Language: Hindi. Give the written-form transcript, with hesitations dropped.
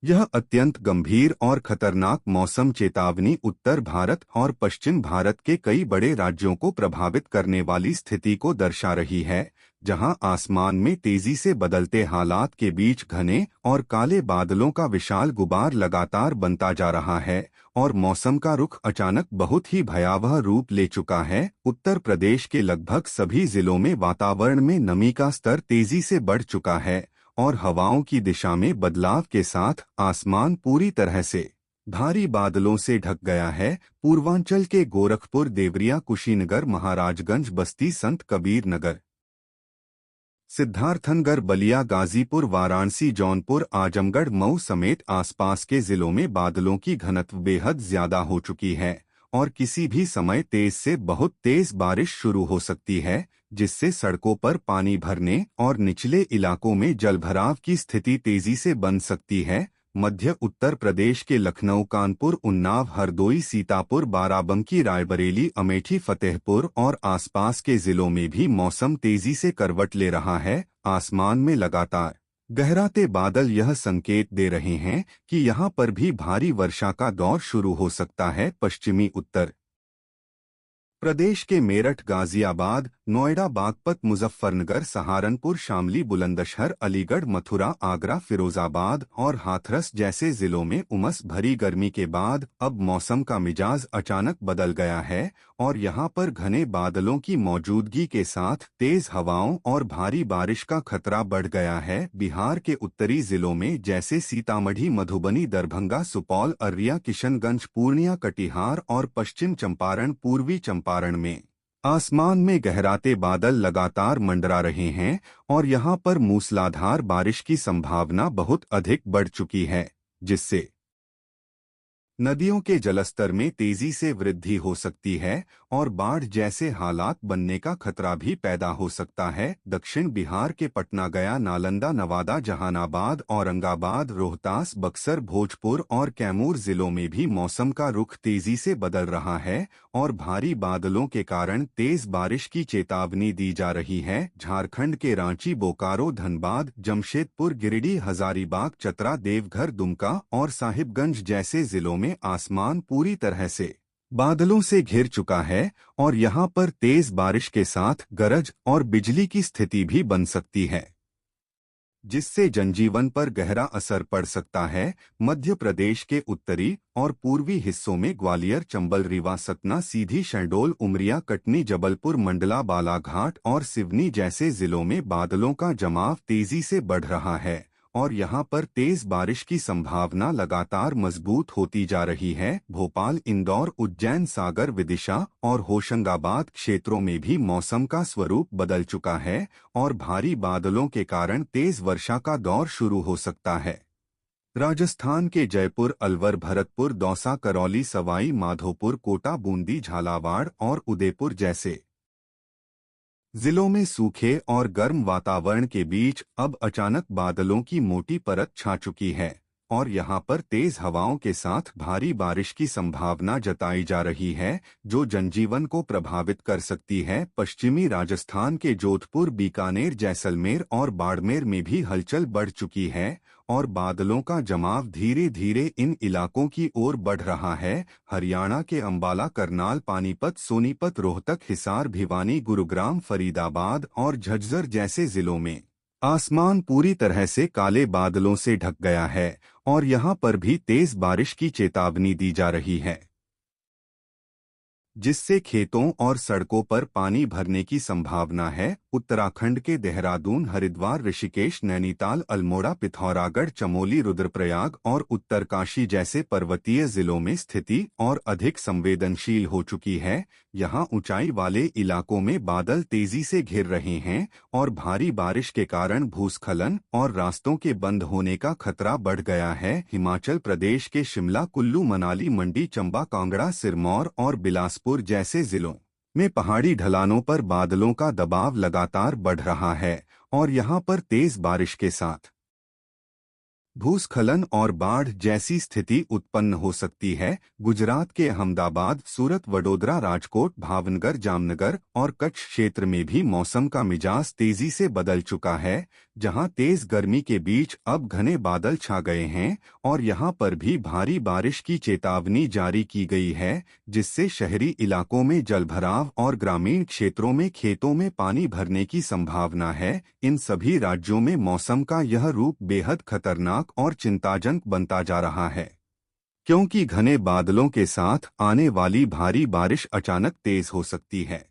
यह अत्यंत गंभीर और खतरनाक मौसम चेतावनी उत्तर भारत और पश्चिम भारत के कई बड़े राज्यों को प्रभावित करने वाली स्थिति को दर्शा रही है, जहां आसमान में तेजी से बदलते हालात के बीच घने और काले बादलों का विशाल गुबार लगातार बनता जा रहा है और मौसम का रुख अचानक बहुत ही भयावह रूप ले चुका है। उत्तर प्रदेश के लगभग सभी जिलों में वातावरण में नमी का स्तर तेजी से बढ़ चुका है और हवाओं की दिशा में बदलाव के साथ आसमान पूरी तरह से भारी बादलों से ढक गया है। पूर्वांचल के गोरखपुर, देवरिया, कुशीनगर, महाराजगंज, बस्ती, संत कबीर नगर, सिद्धार्थनगर, बलिया, गाजीपुर, वाराणसी, जौनपुर, आजमगढ़, मऊ समेत आसपास के जिलों में बादलों की घनत्व बेहद ज्यादा हो चुकी है और किसी भी समय तेज से बहुत तेज बारिश शुरू हो सकती है, जिससे सड़कों पर पानी भरने और निचले इलाकों में जलभराव की स्थिति तेजी से बन सकती है। मध्य उत्तर प्रदेश के लखनऊ, कानपुर, उन्नाव, हरदोई, सीतापुर, बाराबंकी, रायबरेली, अमेठी, फतेहपुर और आसपास के जिलों में भी मौसम तेजी से करवट ले रहा है। आसमान में लगातार गहराते बादल यह संकेत दे रहे हैं कि यहां पर भी भारी वर्षा का दौर शुरू हो सकता है। पश्चिमी उत्तर प्रदेश के मेरठ, गाजियाबाद, नोएडा, बागपत, मुजफ्फरनगर, सहारनपुर, शामली, बुलंदशहर, अलीगढ़, मथुरा, आगरा, फिरोजाबाद और हाथरस जैसे जिलों में उमस भरी गर्मी के बाद अब मौसम का मिजाज अचानक बदल गया है और यहां पर घने बादलों की मौजूदगी के साथ तेज हवाओं और भारी बारिश का खतरा बढ़ गया है। बिहार के उत्तरी जिलों में जैसे सीतामढ़ी, मधुबनी, दरभंगा, सुपौल, अररिया, किशनगंज, पूर्णिया, कटिहार और पश्चिम चंपारण, पूर्वी चंपारण में आसमान में गहराते बादल लगातार मंडरा रहे हैं और यहां पर मूसलाधार बारिश की संभावना बहुत अधिक बढ़ चुकी है, जिससे नदियों के जलस्तर में तेजी से वृद्धि हो सकती है और बाढ़ जैसे हालात बनने का खतरा भी पैदा हो सकता है। दक्षिण बिहार के पटना, गया, नालंदा, नवादा, जहानाबाद, औरंगाबाद, रोहतास, बक्सर, भोजपुर और कैमूर जिलों में भी मौसम का रुख तेजी से बदल रहा है और भारी बादलों के कारण तेज बारिश की चेतावनी दी जा रही है। झारखंड के रांची, बोकारो, धनबाद, जमशेदपुर, गिरिडीह, हजारीबाग, चतरा, देवघर, दुमका और साहिबगंज जैसे जिलों में आसमान पूरी तरह से बादलों से घिर चुका है और यहां पर तेज बारिश के साथ गरज और बिजली की स्थिति भी बन सकती है, जिससे जनजीवन पर गहरा असर पड़ सकता है। मध्य प्रदेश के उत्तरी और पूर्वी हिस्सों में ग्वालियर, चंबल, रीवा, सतना, सीधी, शहडोल, उमरिया, कटनी, जबलपुर, मंडला, बालाघाट और सिवनी जैसे जिलों में बादलों का जमाव तेजी से बढ़ रहा है और यहां पर तेज बारिश की संभावना लगातार मजबूत होती जा रही है। भोपाल, इंदौर, उज्जैन, सागर, विदिशा और होशंगाबाद क्षेत्रों में भी मौसम का स्वरूप बदल चुका है और भारी बादलों के कारण तेज वर्षा का दौर शुरू हो सकता है। राजस्थान के जयपुर, अलवर, भरतपुर, दौसा, करौली, सवाई माधोपुर, कोटा, बूंदी, झालावाड़ और उदयपुर जैसे जिलों में सूखे और गर्म वातावरण के बीच अब अचानक बादलों की मोटी परत छा चुकी है और यहां पर तेज हवाओं के साथ भारी बारिश की संभावना जताई जा रही है, जो जनजीवन को प्रभावित कर सकती है। पश्चिमी राजस्थान के जोधपुर, बीकानेर, जैसलमेर और बाड़मेर में भी हलचल बढ़ चुकी है और बादलों का जमाव धीरे धीरे इन इलाकों की ओर बढ़ रहा है। हरियाणा के अंबाला, करनाल, पानीपत, सोनीपत, रोहतक, हिसार, भिवानी, गुरुग्राम, फरीदाबाद और झज्जर जैसे जिलों में आसमान पूरी तरह से काले बादलों से ढक गया है और यहां पर भी तेज बारिश की चेतावनी दी जा रही है, जिससे खेतों और सड़कों पर पानी भरने की संभावना है। उत्तराखंड के देहरादून, हरिद्वार, ऋषिकेश, नैनीताल, अल्मोड़ा, पिथौरागढ़, चमोली, रुद्रप्रयाग और उत्तरकाशी जैसे पर्वतीय जिलों में स्थिति और अधिक संवेदनशील हो चुकी है। यहां ऊंचाई वाले इलाकों में बादल तेजी से घिर रहे हैं और भारी बारिश के कारण भूस्खलन और रास्तों के बंद होने का खतरा बढ़ गया है। हिमाचल प्रदेश के शिमला, कुल्लू, मनाली, मंडी, चंबा, कांगड़ा, सिरमौर और बिलासपुर जैसे जिलों में पहाड़ी ढलानों पर बादलों का दबाव लगातार बढ़ रहा है और यहां पर तेज बारिश के साथ भूस्खलन और बाढ़ जैसी स्थिति उत्पन्न हो सकती है। गुजरात के अहमदाबाद, सूरत, वडोदरा, राजकोट, भावनगर, जामनगर और कच्छ क्षेत्र में भी मौसम का मिजाज तेजी से बदल चुका है, जहां तेज गर्मी के बीच अब घने बादल छा गए हैं और यहां पर भी भारी बारिश की चेतावनी जारी की गई है, जिससे शहरी इलाकों में जलभराव और ग्रामीण क्षेत्रों में खेतों में पानी भरने की संभावना है। इन सभी राज्यों में मौसम का यह रूप बेहद खतरनाक और चिंताजनक बनता जा रहा है, क्योंकि घने बादलों के साथ आने वाली भारी बारिश अचानक तेज हो सकती है।